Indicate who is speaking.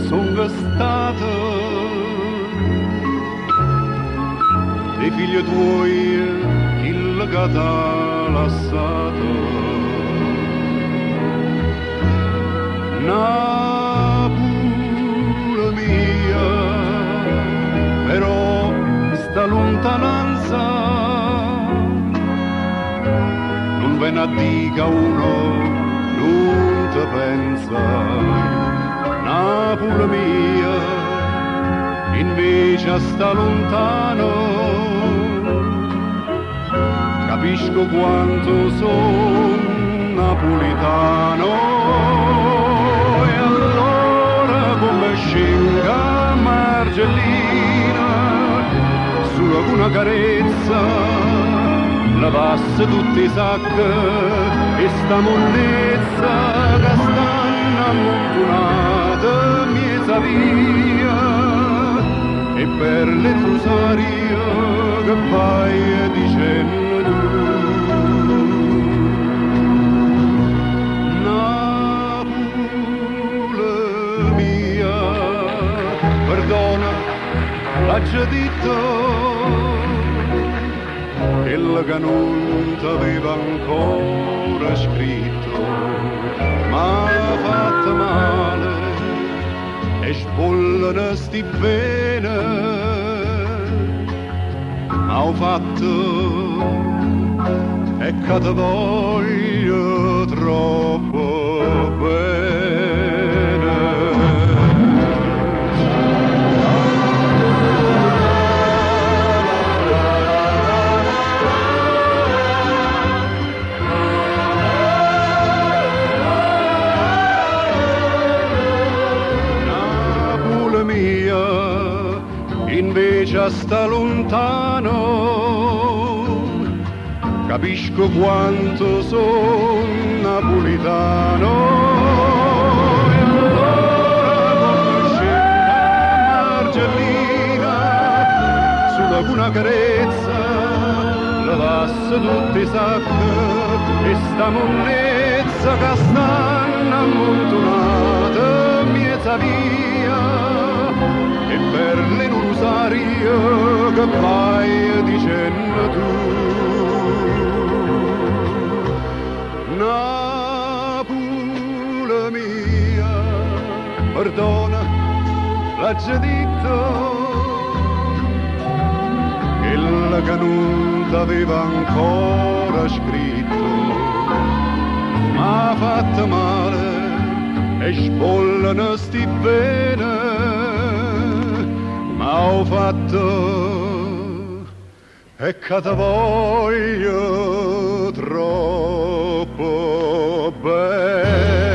Speaker 1: sono stato dei figli tuoi il che t'ha lasciato. Napoli mia, però sta lontananza non ve ne dica uno, non te pensa. Napoli mia, invece sta lontano, capisco quanto sono napolitano. E allora come scenga Margellina, sulla una carezza lavasse tutti i sacchi e sta monnezza che stanno ammontonate miezza via, e per le rosarie che vai dicendo tu. Napoli mia, perdona, l'ha già detto, quello che non t'aveva ancora scritto, ma ha fatto male e sbollano sti bene, ma ho fatto e che te voglio troppo bene. Invece sta lontano, capisco quanto son napolitano. E allora come scenda Margellina, sulla una carezza lavasse tutti i sacchi e sta monnezza che stanno ammontonate miezza via, e per le rosario che vai dicendo tu. Napoli mia, perdona, l'ha già detto, quella che non t'aveva ancora scritto, ma ha fatto male e sbollano sti bene, ma ho fatto e che te voglio troppo bene.